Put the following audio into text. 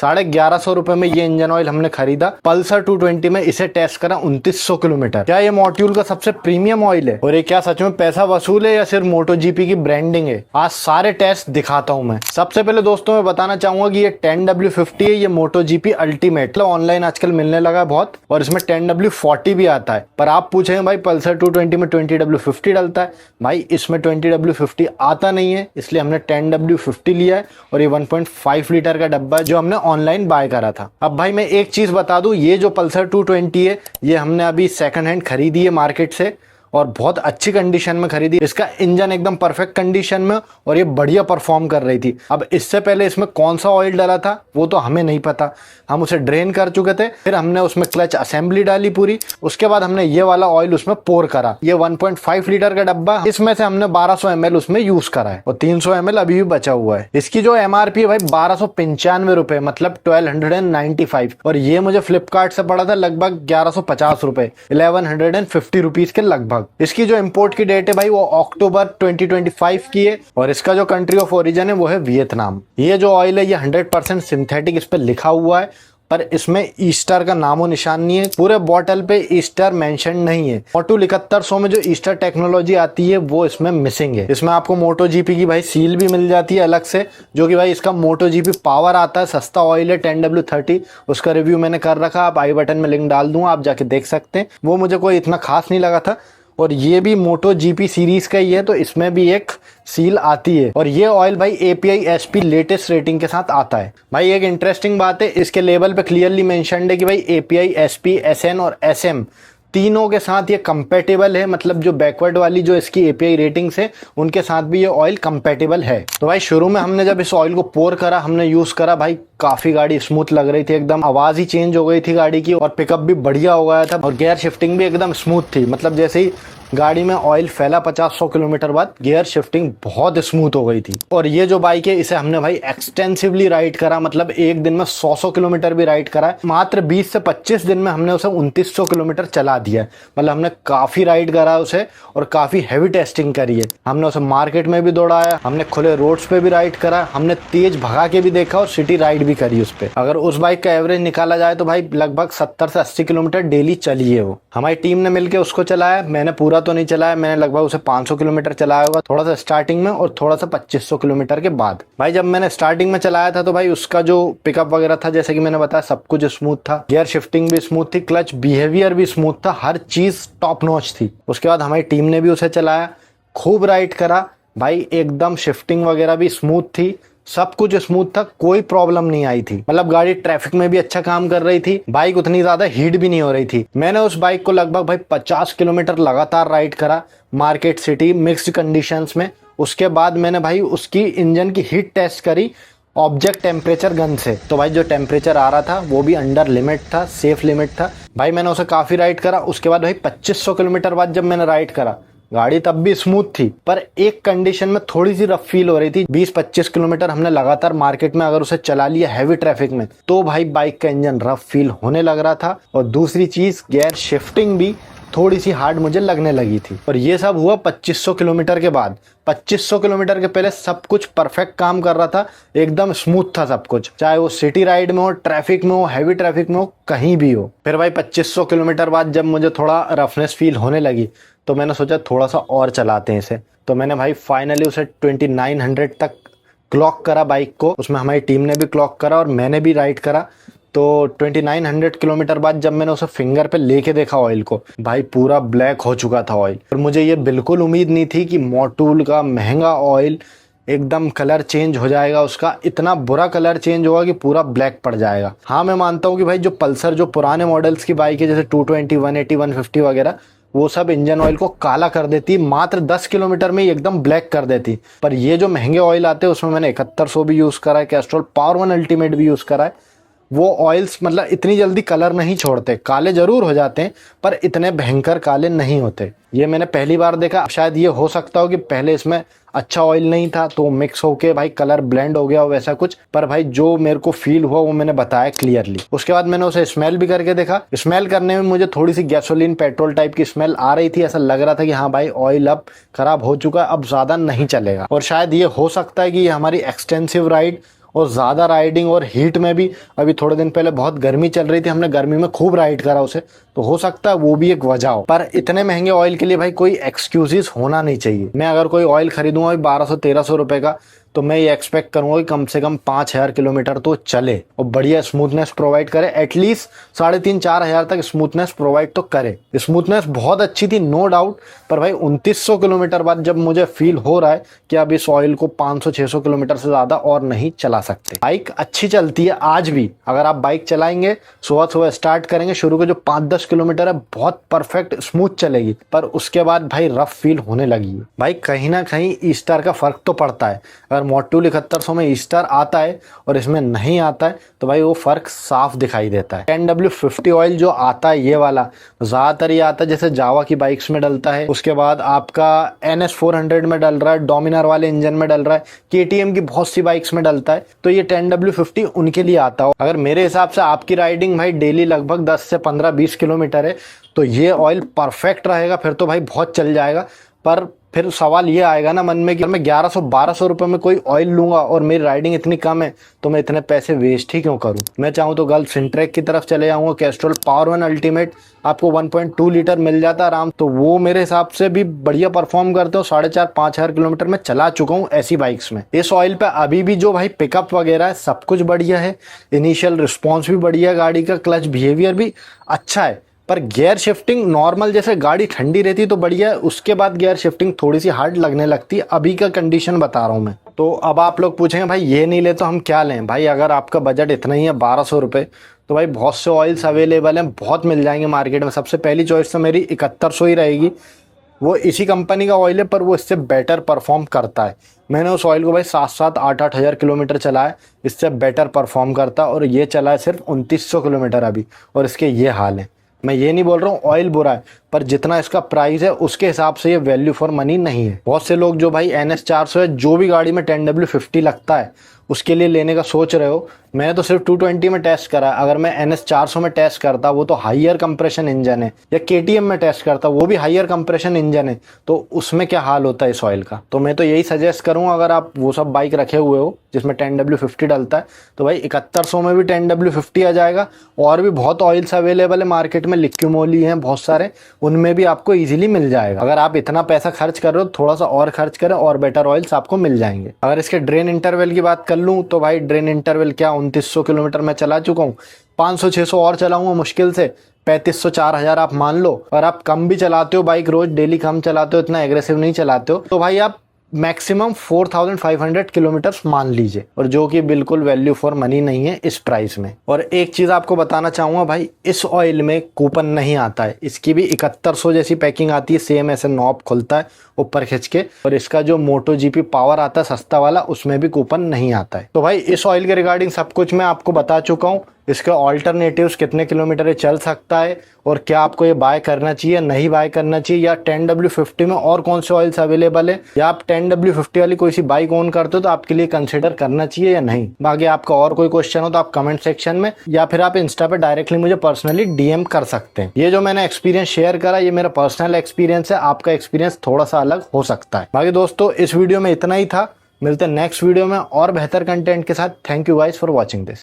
1150 रुपए में ये इंजन ऑयल हमने खरीदा। पल्सर 220 में इसे टेस्ट करा 2900 किलोमीटर। क्या ये मोट्यूल का सबसे प्रीमियम ऑयल है और ये क्या सच में पैसा वसूल है या सिर्फ मोटो जीपी की ब्रांडिंग है? आज सारे टेस्ट दिखाता हूं मैं। सबसे पहले दोस्तों मैं बताना चाहूंगा कि ये 10W50 है, ये मोटो जीपी अल्टीमेट, मतलब ऑनलाइन आजकल मिलने लगा बहुत, और इसमें 10W40 भी आता है। पर आप पूछेंगे भाई पल्सर 220 में 20W50 डलता है, भाई इसमें 20W50 आता नहीं है, इसलिए हमने 10W50 लिया है और ये 1.5 लीटर का डब्बा है जो हमने ऑनलाइन बाय करा था। अब भाई मैं एक चीज बता दूं, ये जो पल्सर 220 है ये हमने अभी सेकंड हैंड खरीदी है मार्केट से और बहुत अच्छी कंडीशन में खरीदी। इसका इंजन एकदम परफेक्ट कंडीशन में और ये बढ़िया परफॉर्म कर रही थी। अब इससे पहले इसमें कौन सा ऑयल डाला था वो तो हमें नहीं पता, हम उसे ड्रेन कर चुके थे। फिर हमने उसमें क्लच असेंबली डाली पूरी, उसके बाद हमने ये वाला ऑयल उसमें पोर करा। ये 1.5 लीटर का डब्बा, इसमें से हमने 1200 ml उसमें यूज करा है और 300 ml अभी भी बचा हुआ है। इसकी जो MRP है भाई 1295 रुपए, मतलब 1295, और ये मुझे फ्लिपकार्ट से पड़ा था लगभग 1150 रुपए, 1150 रुपीज के लगभग। इसकी जो इंपोर्ट की डेट है भाई वो अक्टूबर 2025 की है और इसका जो कंट्री ऑफ ओरिजिन है वो है वियतनाम। ये जो ऑयल है ये 100% सिंथेटिक इस पे लिखा हुआ है, पर इसमें ईस्टर का नामो निशान नहीं है। पूरे बॉटल पे ईस्टर मेंशन नहीं है। मोटो 7100 में जो ईस्टर टेक्नोलॉजी आती है वो इसमें मिसिंग है। इसमें आपको मोटो जीपी की भाई सील भी मिल जाती है अलग से, जो कि भाई इसका मोटो जीपी पावर आता है, सस्ता ऑयल है 10W30, उसका रिव्यू मैंने कर रखा, आप आई बटन में लिंक डाल दूंगा, आप जाके देख सकते हैं। वो मुझे कोई इतना खास नहीं लगा था और ये भी मोटो जीपी सीरीज का ही है तो इसमें भी एक सील आती है। और ये ऑयल भाई API SP लेटेस्ट रेटिंग के साथ आता है। भाई एक इंटरेस्टिंग बात है, इसके लेबल पे क्लियरली मेंशन्ड है कि भाई API SP SN और SM तीनों के साथ ये कंपेटेबल है, मतलब जो बैकवर्ड वाली जो इसकी API रेटिंग्स है उनके साथ भी ये ऑयल कंपेटेबल है। तो भाई शुरू में हमने जब इस ऑयल को पोर करा, हमने यूज करा, भाई काफी गाड़ी स्मूथ लग रही थी, एकदम आवाज ही चेंज हो गई थी गाड़ी की और पिकअप भी बढ़िया हो गया था और गियर शिफ्टिंग भी एकदम स्मूथ थी। मतलब जैसे ही गाड़ी में ऑयल फैला 50-100 किलोमीटर बाद गियर शिफ्टिंग बहुत स्मूथ हो गई थी। और ये जो बाइक है इसे हमने भाई एक्सटेंसिवली राइड करा, मतलब एक दिन में 100 किलोमीटर भी राइड करा है। मात्र 20 से 25 दिन में हमने उसे 2900 किलोमीटर चला दिया है। मतलब हमने काफी राइड करा उसे और काफी हैवी टेस्टिंग करी है। हमने उसे मार्केट में भी दौड़ाया, हमने खुले रोड्स पे भी राइड करा, हमने तेज भगा के भी देखा और सिटी राइड भी करी उस पे। अगर उस बाइक का एवरेज निकाला जाए तो भाई लगभग 70 से 80 किलोमीटर डेली चली है वो। हमारी टीम ने मिलकर उसको चलाया, मैंने पूरा तो नहीं चलाया, मैंने लगभग उसे 500 किलोमीटर चलाया होगा, थोड़ा सा स्टार्टिंग में और थोड़ा सा 2500 किलोमीटर के बाद। भाई जब मैंने स्टार्टिंग में चलाया था तो भाई उसका जो पिकअप वगैरह था जैसे कि मैंने बताया सब कुछ स्मूथ था, गियर शिफ्टिंग भी स्मूथ थी, क्लच बिहेवियर भी स्मूथ था, हर चीज टॉप नॉच थी। उसके बाद हमारी टीम ने भी उसे चलाया, खूब राइड करा भाई, एकदम शिफ्टिंग वगैरह भी स्मूथ थी, सब कुछ स्मूथ था, कोई प्रॉब्लम नहीं आई थी। मतलब गाड़ी ट्रैफिक में भी अच्छा काम कर रही थी, बाइक उतनी ज्यादा हीट भी नहीं हो रही थी। मैंने उस बाइक को लगभग भाई 50 किलोमीटर लगातार राइड करा मार्केट सिटी मिक्स्ड कंडीशंस में। उसके बाद मैंने भाई उसकी इंजन की हीट टेस्ट करी ऑब्जेक्ट टेम्परेचर गन से, तो भाई जो टेम्परेचर आ रहा था वो भी अंडर लिमिट था, सेफ लिमिट था। भाई मैंने उसे काफी राइड करा। उसके बाद भाई 2500 किलोमीटर बाद जब मैंने राइड करा, गाड़ी तब भी स्मूथ थी, पर एक कंडीशन में थोड़ी सी रफ फील हो रही थी। 20-25 किलोमीटर हमने लगातार मार्केट में अगर उसे चला लिया हैवी ट्रैफिक में तो भाई बाइक का इंजन रफ फील होने लग रहा था। और दूसरी चीज गियर शिफ्टिंग भी थोड़ी सी हार्ड मुझे लगने लगी थी। और ये सब हुआ 2500 किलोमीटर के बाद। 2500 किलोमीटर के पहले सब कुछ परफेक्ट काम कर रहा था, एकदम स्मूथ था सब कुछ, चाहे वो सिटी राइड में हो, ट्रैफिक में हो, हैवी ट्रैफिक में हो, कहीं भी हो। फिर भाई 2500 किलोमीटर बाद जब मुझे थोड़ा रफनेस फील होने लगी तो मैंने सोचा थोड़ा सा और चलाते हैं इसे। तो मैंने भाई फाइनली उसे 2900 तक क्लॉक करा बाइक को। उसमें हमारी टीम ने भी क्लॉक करा और मैंने भी राइड करा। तो 2900 किलोमीटर बाद जब मैंने उसे फिंगर पे लेके देखा ऑयल को, भाई पूरा ब्लैक हो चुका था ऑयल। और मुझे ये बिल्कुल उम्मीद नहीं थी कि मोटूल का महंगा ऑयल एकदम कलर चेंज हो जाएगा, उसका इतना बुरा कलर चेंज होगा कि पूरा ब्लैक पड़ जाएगा। हाँ मैं मानता हूँ कि भाई जो पल्सर जो पुराने मॉडल्स की बाइक है जैसे 220, 180, 150 वगैरह, वो सब इंजन ऑयल को काला कर देती, मात्र 10 किलोमीटर में ही एकदम ब्लैक कर देती। पर ये जो महंगे ऑयल आते हैं उसमें मैंने 7100 भी यूज करा है, कैस्ट्रॉल पावर 1 अल्टीमेट भी यूज करा है। वो ऑयल्स मतलब इतनी जल्दी कलर नहीं छोड़ते, काले जरूर हो जाते हैं पर इतने भयंकर काले नहीं होते। ये मैंने पहली बार देखा। शायद ये हो सकता हो कि पहले इसमें अच्छा ऑयल नहीं था तो मिक्स होके भाई कलर ब्लेंड हो गया हो वैसा कुछ, पर भाई जो मेरे को फील हुआ वो मैंने बताया क्लियरली। उसके बाद मैंने उसे स्मेल भी करके देखा। स्मेल करने में मुझे थोड़ी सी गैसोलीन पेट्रोल टाइप की स्मेल आ रही थी। ऐसा लग रहा था कि हाँ भाई ऑयल अब खराब हो चुका है, अब ज्यादा नहीं चलेगा। और शायद ये हो सकता है कि ये हमारी एक्सटेंसिव राइड और ज़्यादा राइडिंग और हीट में भी, अभी थोड़े दिन पहले बहुत गर्मी चल रही थी, हमने गर्मी में खूब राइड करा उसे, तो हो सकता है वो भी एक वजह हो। पर इतने महंगे ऑयल के लिए भाई कोई एक्सक्यूजेस होना नहीं चाहिए। मैं अगर कोई ऑयल खरीदूंगा 1200-1300 रुपए का, तो मैं ये एक्सपेक्ट करूंगा कि कम से कम 5000 किलोमीटर तो चले और बढ़िया स्मूथनेस प्रोवाइड करे, एटलीस्ट 3500-4000 तक स्मूथनेस प्रोवाइड तो करे। स्मूथनेस बहुत अच्छी थी नो डाउट, पर भाई 2900 किलोमीटर बाद जब मुझे फील हो रहा है कि अब इस ऑयल को 500-600 किलोमीटर से ज़्यादा और नहीं चला सकते। बाइक अच्छी चलती है आज भी, अगर आप बाइक चलाएंगे सुबह सुबह स्टार्ट करेंगे, शुरू के जो 5-10 किलोमीटर है बहुत परफेक्ट स्मूथ चलेगी, पर उसके बाद भाई रफ फील होने लगी है। भाई कहीं ना कहीं ईस्टर का फर्क तो पड़ता है। अगर मॉड्यूल 7100 में ईस्टर आता है और इसमें नहीं आता है तो भाई वो फर्क साफ दिखाई देता है। 10W50 ऑयल जो आता है ये वाला ज्यादातर ये आता है जैसे जावा की बाइक्स में डलता है, उसके बाद आपका NS400 में डल रहा है, डोमिनार वाले इंजन में डल रहा है, KTM की बहुत सी बाइक्स में डलता है, तो ये 10W50 उनके लिए आता हो। अगर मेरे हिसाब से आपकी राइडिंग भाई डेली लगभग 10 से 15-20 किलोमीटर है तो ये ऑयल परफेक्ट रहेगा, फिर तो भाई बहुत चल जाएगा। पर फिर सवाल ये आएगा ना मन में कि मैं 1100-1200 रुपए में कोई ऑयल लूंगा और मेरी राइडिंग इतनी कम है तो मैं इतने पैसे वेस्ट ही क्यों करूं। मैं चाहूँ तो गल्फ सिंट्रेक की तरफ चले जाऊंगा, कैस्ट्रोल पावर वन अल्टीमेट आपको 1.2 लीटर मिल जाता है आराम, तो वो मेरे हिसाब से भी बढ़िया परफॉर्म करते हो। 4500-5000 किलोमीटर में चला चुका हूँ ऐसी बाइक्स में। इस ऑयल पे अभी भी जो भाई पिकअप वगैरह है सब कुछ बढ़िया है, इनिशियल रिस्पॉन्स भी बढ़िया है गाड़ी का, क्लच बिहेवियर भी अच्छा है, पर गियर शिफ्टिंग नॉर्मल जैसे गाड़ी ठंडी रहती तो बढ़िया है, उसके बाद गियर शिफ्टिंग थोड़ी सी हार्ड लगने लगती है। अभी का कंडीशन बता रहा हूँ मैं। तो अब आप लोग पूछेंगे भाई ये नहीं ले तो हम क्या लें। भाई अगर आपका बजट इतना ही है 1200 रुपये, तो भाई बहुत से ऑयल्स अवेलेबल हैं, बहुत मिल जाएंगे मार्केट में। सबसे पहली चॉइस तो मेरी 7100 ही रहेगी। वो इसी कंपनी का ऑयल है पर वो इससे बेटर परफॉर्म करता है। मैंने उस ऑयल को भाई 7-8 हज़ार किलोमीटर चलाया, इससे बेटर परफॉर्म करता है, और ये चला है सिर्फ 2900 किलोमीटर अभी, और इसके ये हाल है। मैं ये नहीं बोल रहा हूँ ऑयल बुरा है, पर जितना इसका प्राइस है उसके हिसाब से ये वैल्यू फॉर मनी नहीं है। बहुत से लोग जो भाई NS400 है, जो भी गाड़ी में 10W50 लगता है उसके लिए लेने का सोच रहे हो, मैंने तो सिर्फ 220 में टेस्ट करा। अगर मैं NS400 में टेस्ट करता, वो तो हाइयर कंप्रेशन इंजन है, या KTM में टेस्ट करता, वो भी हाइयर कंप्रेशन इंजन है, तो उसमें क्या हाल होता है इस ऑयल का। तो मैं तो यही सजेस्ट करूंगा, अगर आप वो सब बाइक रखे हुए हो जिसमें 10W50 डलता है, तो भाई 7100 में भी 10W50 आ जाएगा। और भी बहुत ऑयल्स अवेलेबल है मार्केट में, लिक्यूमोली हैं बहुत सारे, उनमें भी आपको इजीली मिल जाएगा। अगर आप इतना पैसा खर्च कर रहे हो, थोड़ा सा और खर्च करें और बेटर ऑयल्स आपको मिल जाएंगे। अगर इसके ड्रेन इंटरवल की बात कर लूँ तो भाई ड्रेन इंटरवल क्या 2900 किलोमीटर में चला चुका हूँ, 500-600 और चलाऊंगा मुश्किल से, 3500-4000 आप मान लो। और आप कम भी चलाते हो बाइक, रोज डेली कम चलाते हो, इतना एग्रेसिव नहीं चलाते हो, तो भाई आप मैक्सिमम 4500 किलोमीटर मान लीजिए, और जो कि बिल्कुल वैल्यू फॉर मनी नहीं है इस प्राइस में। और एक चीज आपको बताना चाहूंगा भाई, इस ऑयल में कूपन नहीं आता है। इसकी भी 7100 जैसी पैकिंग आती है, सेम ऐसे नॉब खुलता है ऊपर खींच के, और इसका जो मोटो GP पावर आता है सस्ता वाला, उसमें भी कूपन नहीं आता है। तो भाई इस ऑयल के रिगार्डिंग सब कुछ मैं आपको बता चुका हूँ। इसके ऑल्टरनेटिव्स कितने किलोमीटर ये चल सकता है, और क्या आपको ये बाय करना चाहिए नहीं बाय करना चाहिए, या 10W50 में और कौन से ऑयल्स अवेलेबल है, या आप 10W50 वाली कोई सी बाइक ओन करते हो तो आपके लिए कंसिडर करना चाहिए या नहीं। बाकी आपका और कोई क्वेश्चन हो तो आप कमेंट सेक्शन में, या फिर आप इंस्टा पे डायरेक्टली मुझे पर्सनली DM कर सकते हैं। ये जो मैंने एक्सपीरियंस शेयर करा ये मेरा पर्सनल एक्सपीरियंस है, आपका एक्सपीरियंस थोड़ा सा अलग हो सकता है। बाकी दोस्तों इस वीडियो में इतना ही था, मिलते हैं नेक्स्ट वीडियो में और बेहतर कंटेंट के साथ। Thank you guys for watching this.